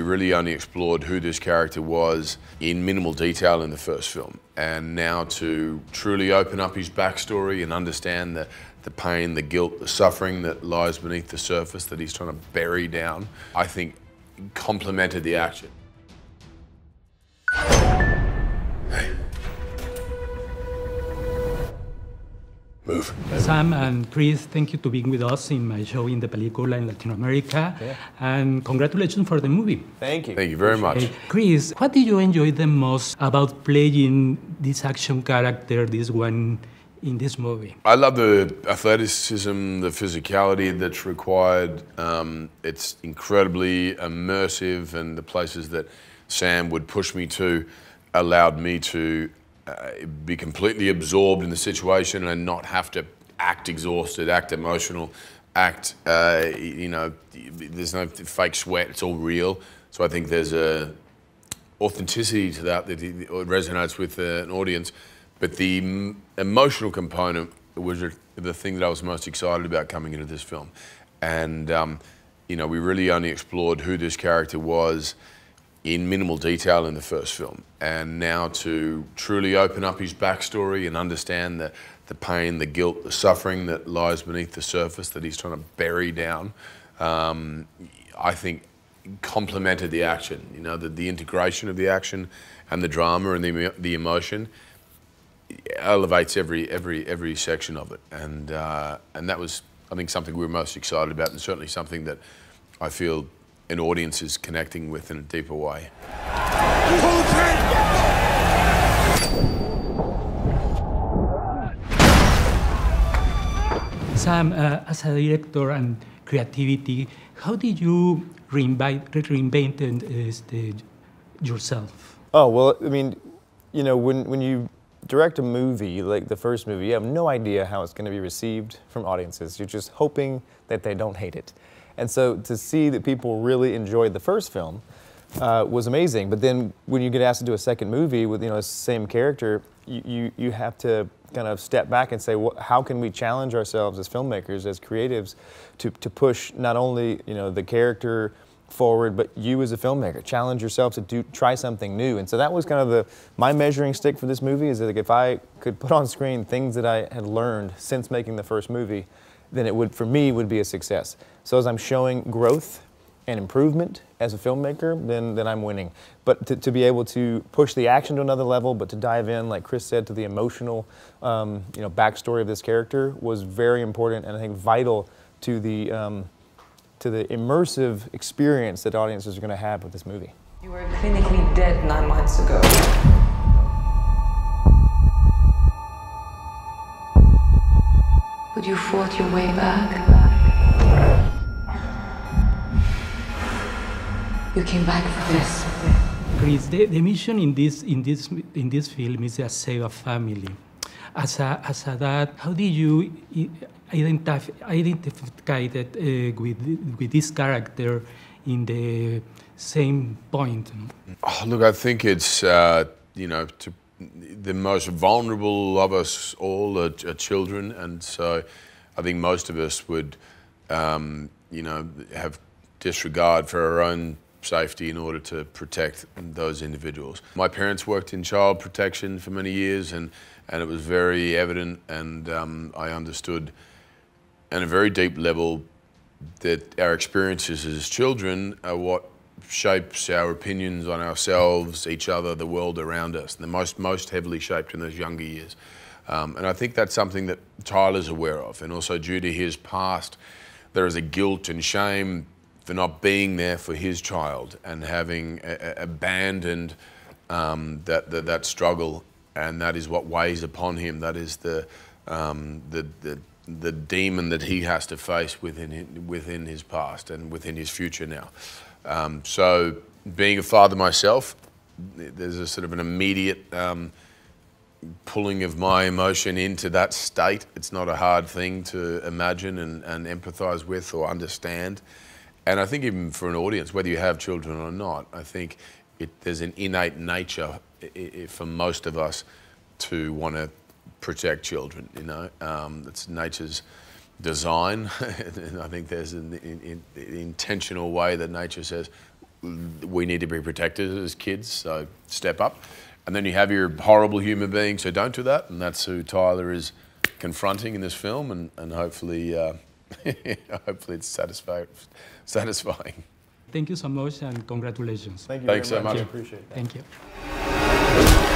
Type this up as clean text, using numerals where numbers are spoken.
We really only explored who this character was in minimal detail in the first film. And now to truly open up his backstory and understand the pain, the guilt, the suffering that lies beneath the surface that he's trying to bury down, I think complemented the action. Move. Sam and Chris, thank you to being with us in my show in the Película in Latin America. Yeah. And congratulations for the movie. Thank you. Thank you very much. Chris, what did you enjoy the most about playing this action character, this one, in this movie? I love the athleticism, the physicality that's required. It's incredibly immersive, and the places that Sam would push me to allowed me to be completely absorbed in the situation and not have to act exhausted, act emotional, act, you know, there's no fake sweat, it's all real. So I think there's a authenticity to that resonates with an audience. But the emotional component was the thing that I was most excited about coming into this film. And, you know, we really only explored who this character was in minimal detail in the first film. And now to truly open up his backstory and understand the pain, the guilt, the suffering that lies beneath the surface that he's trying to bury down, I think complemented the action. You know, the integration of the action and the drama and the emotion elevates every section of it. And that was, I think, something we were most excited about, and certainly something that I feel an audience is connecting with in a deeper way. Sam, as a director and creativity, how did you reinvent yourself? Oh, well, I mean, you know, when you direct a movie, like the first movie, you have no idea how it's going to be received from audiences. You're just hoping that they don't hate it. And so to see that people really enjoyed the first film was amazing. But then when you get asked to do a second movie with, you know, the same character, you have to kind of step back and say, well, how can we challenge ourselves as filmmakers, as creatives, to push not only, you know, the character forward, but you as a filmmaker, challenge yourself to try something new. And so that was kind of my measuring stick for this movie, is that, like, if I could put on screen things that I had learned since making the first movie, then it would, for me, would be a success. So as I'm showing growth and improvement as a filmmaker, then I'm winning. But to be able to push the action to another level, but to dive in, like Chris said, to the emotional, you know, backstory of this character was very important, and I think vital to the immersive experience that audiences are going to have with this movie. You were clinically dead 9 months ago. But you fought your way back. You came back for this. Chris, the mission in this film is to save a family. As a dad, how did you identify that with this character in the same point? Oh, look, I think it's you know, the most vulnerable of us all are children, and so I think most of us would, you know, have disregard for our own safety in order to protect those individuals. My parents worked in child protection for many years, and it was very evident, and I understood at a very deep level that our experiences as children are what shapes our opinions on ourselves, each other, the world around us. And they're most heavily shaped in those younger years. And I think that's something that Tyler's aware of. And also due to his past, there is a guilt and shame for not being there for his child and having abandoned that struggle. And that is what weighs upon him. That is the demon that he has to face within his past and within his future now. So being a father myself, there's a sort of an immediate pulling of my emotion into that state. It's not a hard thing to imagine and empathize with or understand. And I think even for an audience, whether you have children or not, I think there's an innate nature for most of us to want to protect children, you know. It's nature's design. And I think there's an intentional way that nature says, we need to be protected as kids, so step up. And then you have your horrible human beings who don't do that, and that's who Tyler is confronting in this film, and hopefully, hopefully it's satisfying. Thank you so much, and congratulations. Thank you Thanks very so much. much. I appreciate that. Thank you.